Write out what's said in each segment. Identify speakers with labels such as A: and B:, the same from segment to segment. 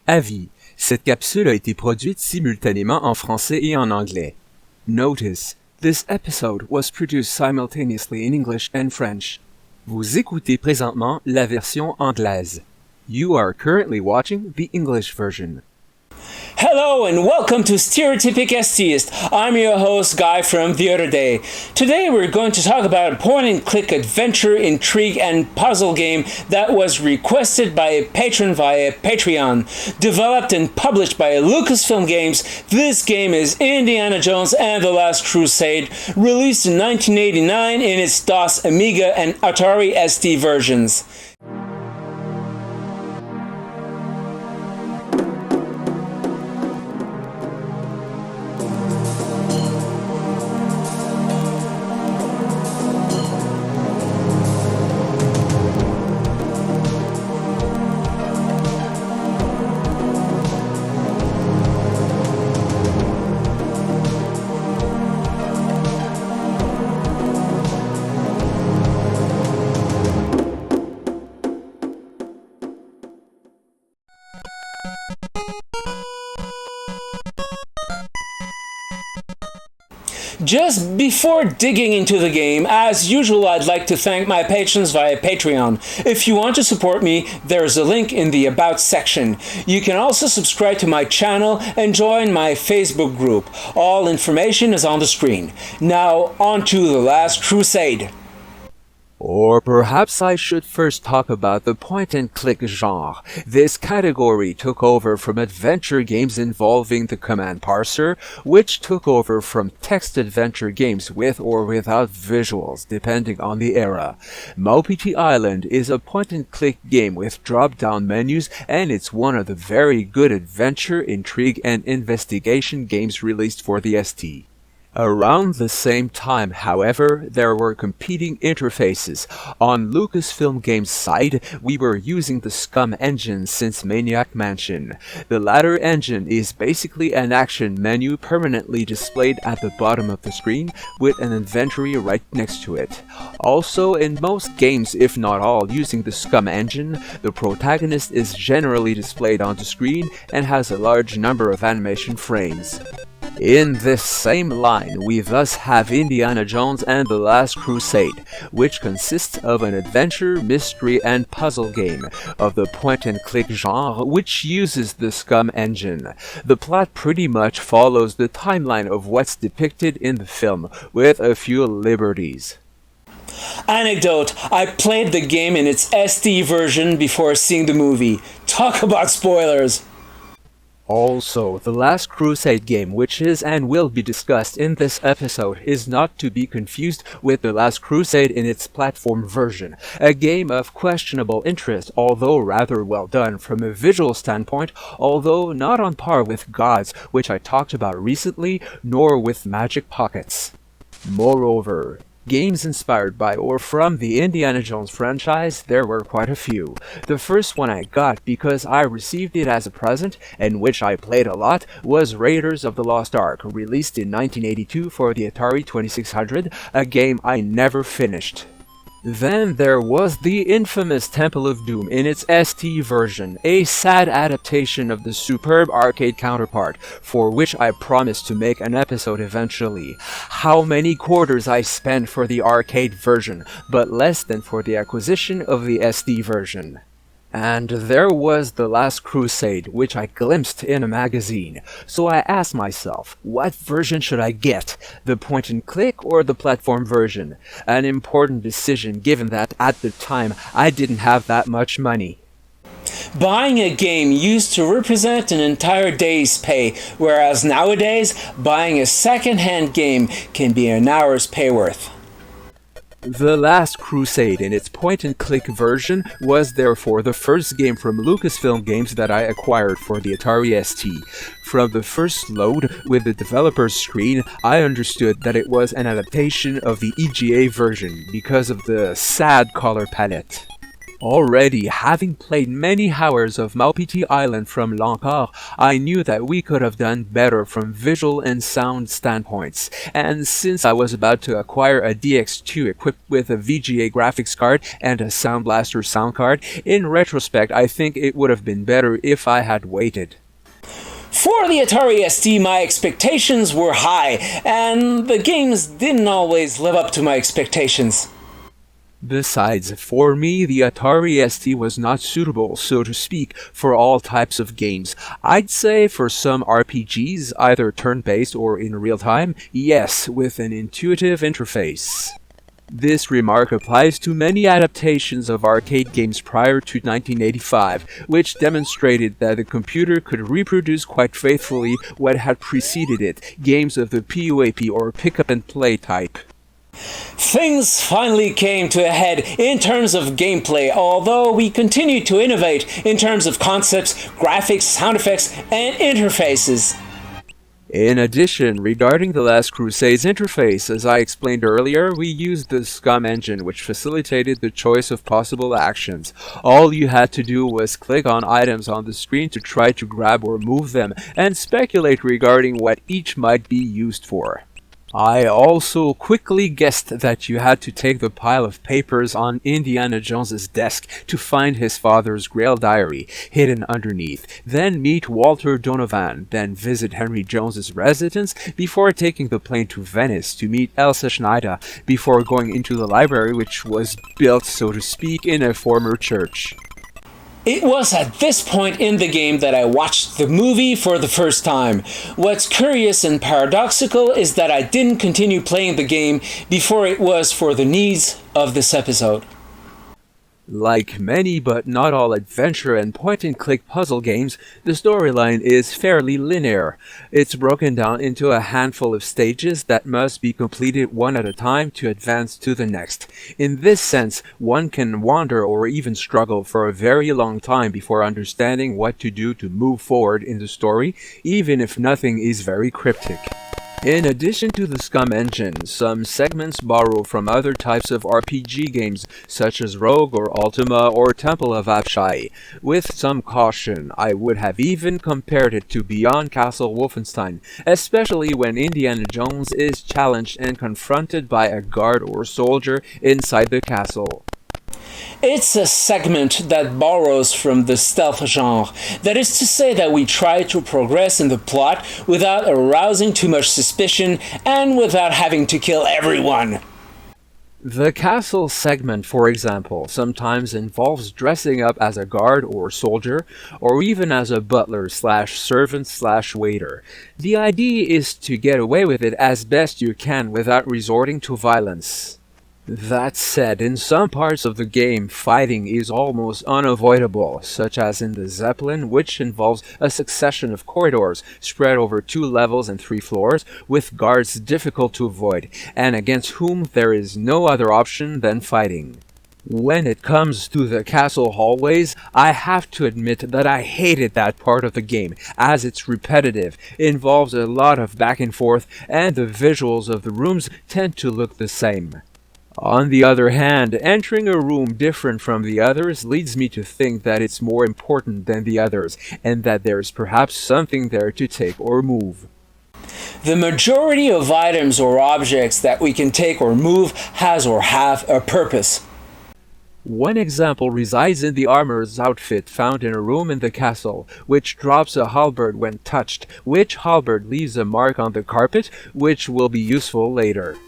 A: Avis, cette capsule a été produite simultanément en français et en anglais. Notice, this episode was produced simultaneously in English and French. Vous écoutez présentement la version anglaise. You are currently watching the English version.
B: Hello and welcome to Stereotypic STeist. I'm your host, Guy from the other day. Today we're going to talk about a point-and-click adventure, intrigue, and puzzle game that was requested by a patron via Patreon. Developed and published by Lucasfilm Games, this game is Indiana Jones and the Last Crusade, released in 1989 in its DOS, Amiga, and Atari ST versions. Just before digging into the game, as usual, I'd like to thank my patrons via Patreon. If you want to support me, there's a link in the About section. You can also subscribe to my channel and join my Facebook group. All information is on the screen. Now, on to The Last Crusade.
A: Or perhaps I should first talk about the point-and-click genre. This category took over from adventure games involving the command parser, which took over from text adventure games with or without visuals, depending on the era. Maupiti Island is a point-and-click game with drop-down menus, and it's one of the very good adventure, intrigue, and investigation games released for the ST. Around the same time, however, there were competing interfaces. On Lucasfilm Games' side, we were using the SCUM engine since Maniac Mansion. The latter engine is basically an action menu permanently displayed at the bottom of the screen with an inventory right next to it. Also, in most games, if not all, using the SCUM engine, the protagonist is generally displayed on the screen and has a large number of animation frames. In this same line, we thus have Indiana Jones and the Last Crusade, which consists of an adventure, mystery, and puzzle game of the point-and-click genre, which uses the SCUM engine. The plot pretty much follows the timeline of what's depicted in the film, with a few liberties.
B: Anecdote, I played the game in its ST version before seeing the movie. Talk about spoilers!
A: Also, the Last Crusade game, which is and will be discussed in this episode, is not to be confused with the Last Crusade in its platform version, a game of questionable interest, although rather well done from a visual standpoint, although not on par with Gods, which I talked about recently, nor with Magic Pockets. Moreover, games inspired by or from the Indiana Jones franchise, there were quite a few. The first one I got because I received it as a present, and which I played a lot, was Raiders of the Lost Ark, released in 1982 for the Atari 2600, a game I never finished. Then there was the infamous Temple of Doom in its ST version, a sad adaptation of the superb arcade counterpart, for which I promised to make an episode eventually. How many quarters I spent for the arcade version, but less than for the acquisition of the ST version. And there was The Last Crusade, which I glimpsed in a magazine. So I asked myself, what version should I get? The point-and-click or the platform version? An important decision given that at the time I didn't have that much money.
B: Buying a game used to represent an entire day's pay, whereas nowadays, buying a second-hand game can be an hour's pay worth.
A: The Last Crusade in its point-and-click version was therefore the first game from Lucasfilm Games that I acquired for the Atari ST. From the first load with the developer's screen, I understood that it was an adaptation of the EGA version because of the sad color palette. Already, having played many hours of Maupiti Island from L'Encore, I knew that we could have done better from visual and sound standpoints, and since I was about to acquire a DX2 equipped with a VGA graphics card and a Sound Blaster sound card, in retrospect I think it would have been better if I had waited.
B: For the Atari ST, my expectations were high, and the games didn't always live up to my expectations.
A: Besides, for me, the Atari ST was not suitable, so to speak, for all types of games. I'd say for some RPGs, either turn-based or in real time, yes, with an intuitive interface. This remark applies to many adaptations of arcade games prior to 1985, which demonstrated that the computer could reproduce quite faithfully what had preceded it, games of the PUAP or pick-up-and-play type.
B: Things finally came to a head in terms of gameplay, although we continued to innovate in terms of concepts, graphics, sound effects, and interfaces.
A: In addition, regarding the Last Crusade's interface, as I explained earlier, we used the SCUM engine, which facilitated the choice of possible actions. All you had to do was click on items on the screen to try to grab or move them, and speculate regarding what each might be used for. I also quickly guessed that you had to take the pile of papers on Indiana Jones's desk to find his father's Grail diary hidden underneath, then meet Walter Donovan, then visit Henry Jones's residence before taking the plane to Venice to meet Elsa Schneider before going into the library, which was built, so to speak, in a former church.
B: It was at this point in the game that I watched the movie for the first time. What's curious and paradoxical is that I didn't continue playing the game before it was for the needs of this episode.
A: Like many but not all adventure and point-and-click puzzle games, the storyline is fairly linear. It's broken down into a handful of stages that must be completed one at a time to advance to the next. In this sense, one can wander or even struggle for a very long time before understanding what to do to move forward in the story, even if nothing is very cryptic. In addition to the SCUM engine, some segments borrow from other types of RPG games, such as Rogue or Ultima or Temple of Apshai. With some caution, I would have even compared it to Beyond Castle Wolfenstein, especially when Indiana Jones is challenged and confronted by a guard or soldier inside the castle.
B: It's a segment that borrows from the stealth genre. That is to say that we try to progress in the plot without arousing too much suspicion and without having to kill everyone.
A: The castle segment, for example, sometimes involves dressing up as a guard or soldier, or even as a butler/servant/waiter. The idea is to get away with it as best you can without resorting to violence. That said, in some parts of the game, fighting is almost unavoidable, such as in the Zeppelin, which involves a succession of corridors spread over 2 levels and 3 floors, with guards difficult to avoid, and against whom there is no other option than fighting. When it comes to the castle hallways, I have to admit that I hated that part of the game, as it's repetitive, involves a lot of back and forth, and the visuals of the rooms tend to look the same. On the other hand, entering a room different from the others leads me to think that it's more important than the others, and that there's perhaps something there to take or move.
B: The majority of items or objects that we can take or move has or have a purpose.
A: One example resides in the armorer's outfit found in a room in the castle, which drops a halberd when touched, which halberd leaves a mark on the carpet, which will be useful later.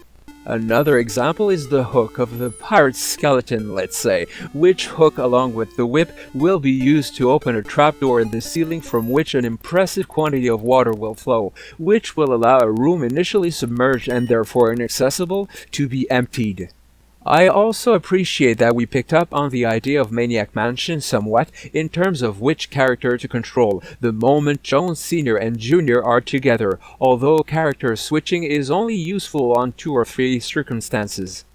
A: Another example is the hook of the pirate's skeleton, let's say, which hook along with the whip will be used to open a trapdoor in the ceiling from which an impressive quantity of water will flow, which will allow a room initially submerged and therefore inaccessible to be emptied. I also appreciate that we picked up on the idea of Maniac Mansion somewhat in terms of which character to control the moment Jones Sr. and Jr. are together, although character switching is only useful on 2 or 3 circumstances.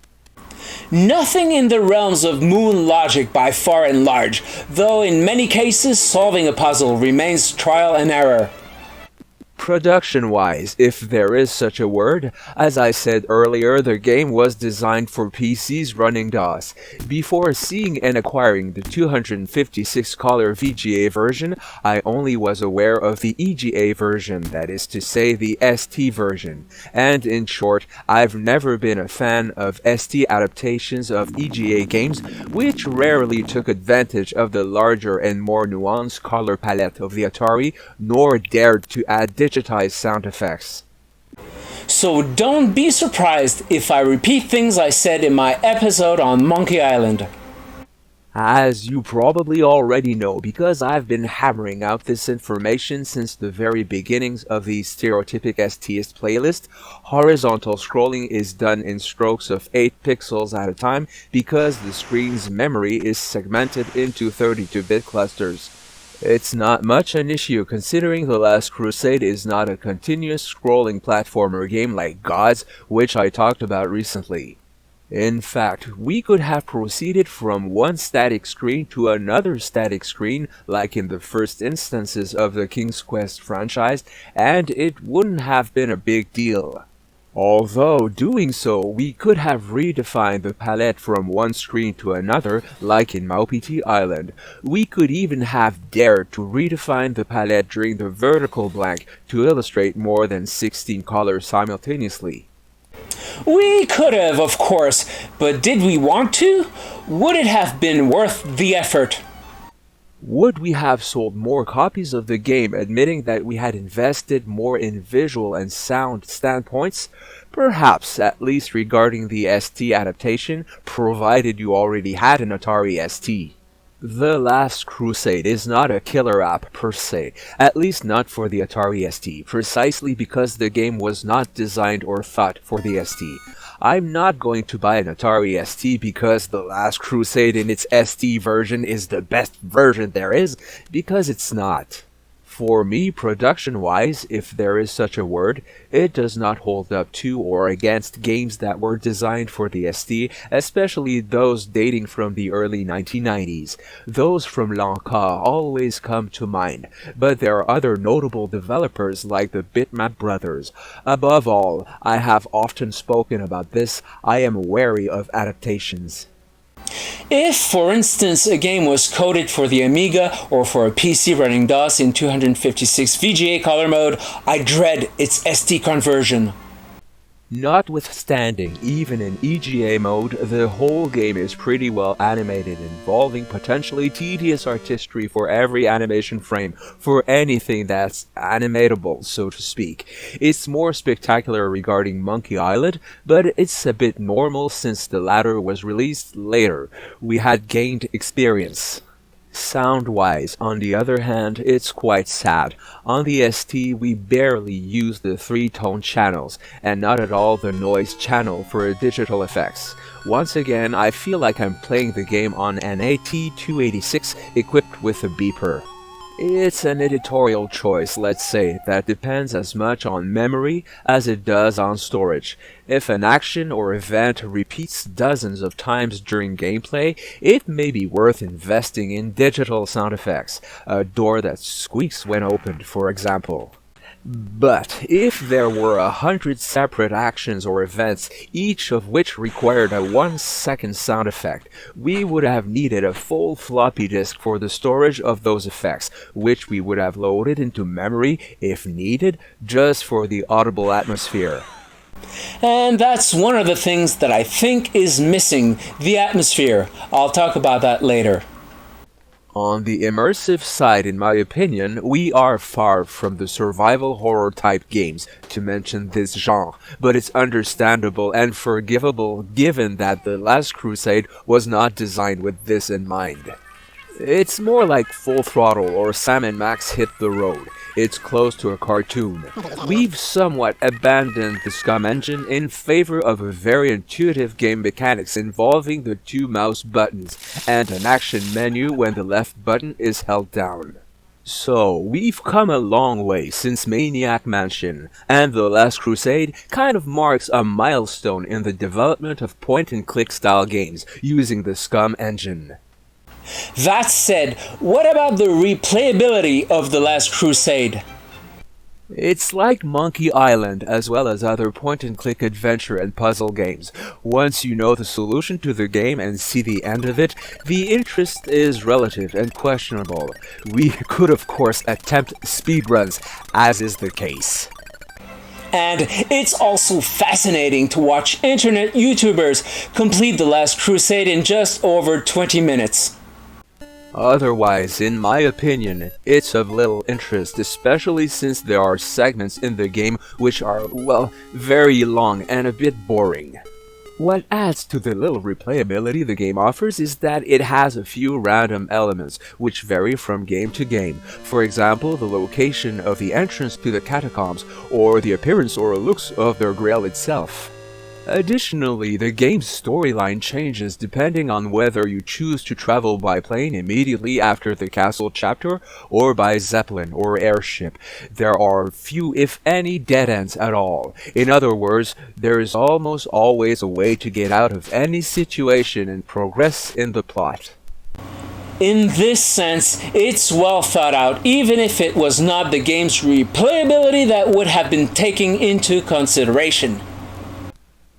B: Nothing in the realms of moon logic by far and large, though in many cases solving a puzzle remains trial and error.
A: Production-wise, if there is such a word, as I said earlier, the game was designed for PCs running DOS. Before seeing and acquiring the 256-color VGA version, I only was aware of the EGA version, that is to say the ST version. And in short, I've never been a fan of ST adaptations of EGA games, which rarely took advantage of the larger and more nuanced color palette of the Atari, nor dared to add digitized sound effects.
B: So don't be surprised if I repeat things I said in my episode on Monkey Island.
A: As you probably already know, because I've been hammering out this information since the very beginnings of the Stereotypic STeist playlist, horizontal scrolling is done in strokes of 8 pixels at a time because the screen's memory is segmented into 32-bit clusters. It's not much an issue considering The Last Crusade is not a continuous scrolling platformer game like Gods, which I talked about recently. In fact, we could have proceeded from one static screen to another static screen, like in the first instances of the King's Quest franchise, and it wouldn't have been a big deal. Although, doing so, we could have redefined the palette from one screen to another, like in Maupiti Island. We could even have dared to redefine the palette during the vertical blank to illustrate more than 16 colors simultaneously.
B: We could have, of course, but did we want to? Would it have been worth the effort?
A: Would we have sold more copies of the game admitting that we had invested more in visual and sound standpoints? Perhaps, at least regarding the ST adaptation, provided you already had an Atari ST. The Last Crusade is not a killer app per se, at least not for the Atari ST, precisely because the game was not designed or thought for the ST. I'm not going to buy an Atari ST because The Last Crusade in its ST version is the best version there is, because it's not. For me, production-wise, if there is such a word, it does not hold up to or against games that were designed for the ST, especially those dating from the early 1990s. Those from Lanka always come to mind, but there are other notable developers like the Bitmap brothers. Above all, I have often spoken about this, I am wary of adaptations.
B: If, for instance, a game was coded for the Amiga or for a PC running DOS in 256 VGA color mode, I dread its ST conversion.
A: Notwithstanding, even in EGA mode, the whole game is pretty well animated, involving potentially tedious artistry for every animation frame, for anything that's animatable, so to speak. It's more spectacular regarding Monkey Island, but it's a bit normal since the latter was released later. We had gained experience. Sound-wise, on the other hand, it's quite sad. On the ST, we barely use the 3-tone channels, and not at all the noise channel for digital effects. Once again, I feel like I'm playing the game on an AT-286 equipped with a beeper. It's an editorial choice, let's say, that depends as much on memory as it does on storage. If an action or event repeats dozens of times during gameplay, it may be worth investing in digital sound effects, a door that squeaks when opened, for example. But if there were 100 separate actions or events, each of which required a 1-second sound effect, we would have needed a full floppy disk for the storage of those effects, which we would have loaded into memory, if needed, just for the audible atmosphere.
B: And that's one of the things that I think is missing, the atmosphere. I'll talk about that later.
A: On the immersive side, in my opinion, we are far from the survival horror type games, to mention this genre, but it's understandable and forgivable given that The Last Crusade was not designed with this in mind. It's more like Full Throttle or Sam & Max Hit the Road. It's close to a cartoon. We've somewhat abandoned the SCUM engine in favor of a very intuitive game mechanics involving the 2 mouse buttons and an action menu when the left button is held down. So, we've come a long way since Maniac Mansion, and The Last Crusade kind of marks a milestone in the development of point-and-click style games using the SCUM engine.
B: That said, what about the replayability of The Last Crusade?
A: It's like Monkey Island as well as other point-and-click adventure and puzzle games. Once you know the solution to the game and see the end of it, the interest is relative and questionable. We could of course attempt speedruns, as is the case.
B: And it's also fascinating to watch internet YouTubers complete The Last Crusade in just over 20 minutes.
A: Otherwise, in my opinion, it's of little interest, especially since there are segments in the game which are, well, very long and a bit boring. What adds to the little replayability the game offers is that it has a few random elements, which vary from game to game. For example, the location of the entrance to the catacombs, or the appearance or looks of their grail itself. Additionally, the game's storyline changes depending on whether you choose to travel by plane immediately after the castle chapter or by zeppelin or airship. There are few, if any, dead ends at all. In other words, there is almost always a way to get out of any situation and progress in the plot.
B: In this sense, it's well thought out, even if it was not the game's replayability that would have been taken into consideration.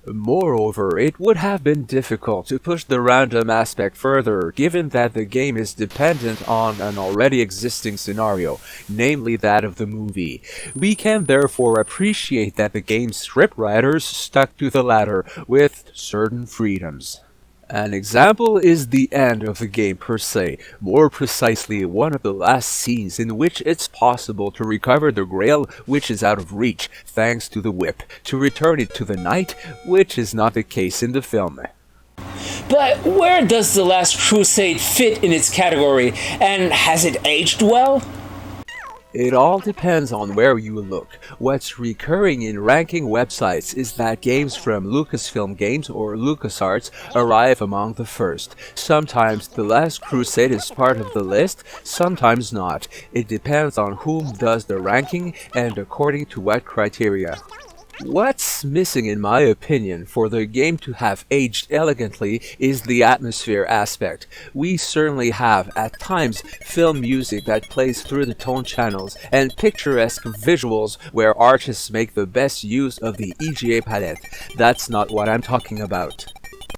A: Moreover, it would have been difficult to push the random aspect further, given that the game is dependent on an already existing scenario, namely that of the movie. We can therefore appreciate that the game's scriptwriters stuck to the latter, with certain freedoms. An example is the end of the game per se, more precisely one of the last scenes in which it's possible to recover the grail which is out of reach, thanks to the whip, to return it to the knight, which is not the case in the film.
B: But where does The Last Crusade fit in its category, and has it aged well?
A: It all depends on where you look. What's recurring in ranking websites is that games from Lucasfilm Games or LucasArts arrive among the first. Sometimes The Last Crusade is part of the list, sometimes not. It depends on whom does the ranking and according to what criteria. What's missing, in my opinion, for the game to have aged elegantly is the atmosphere aspect. We certainly have, at times, film music that plays through the tone channels, and picturesque visuals where artists make the best use of the EGA palette. That's not what I'm talking about.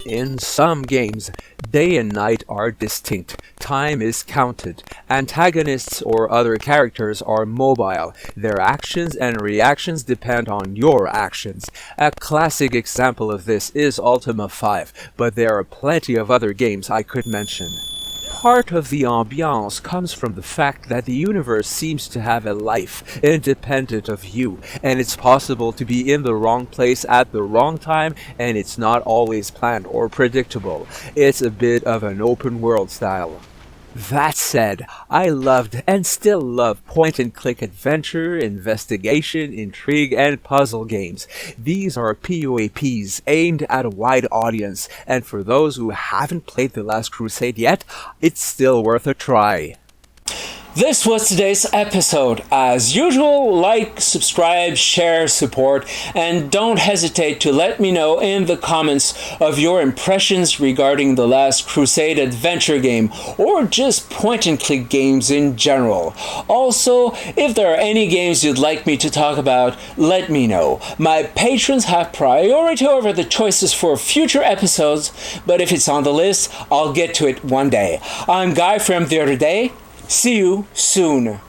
A: In some games, day and night are distinct, time is counted, antagonists or other characters are mobile, their actions and reactions depend on your actions. A classic example of this is Ultima 5, but there are plenty of other games I could mention. Part of the ambiance comes from the fact that the universe seems to have a life independent of you, and it's possible to be in the wrong place at the wrong time, and it's not always planned or predictable. It's a bit of an open world style. That said, I loved and still love point-and-click adventure, investigation, intrigue, and puzzle games. These are PoAPs aimed at a wide audience, and for those who haven't played The Last Crusade yet, it's still worth a try.
B: This was today's episode. As usual, like, subscribe, share, support, and don't hesitate to let me know in the comments of your impressions regarding the Last Crusade adventure game, or just point-and-click games in general. Also, if there are any games you'd like me to talk about, let me know. My patrons have priority over the choices for future episodes, but if it's on the list, I'll get to it one day. I'm Guy from The Other Day. See you soon.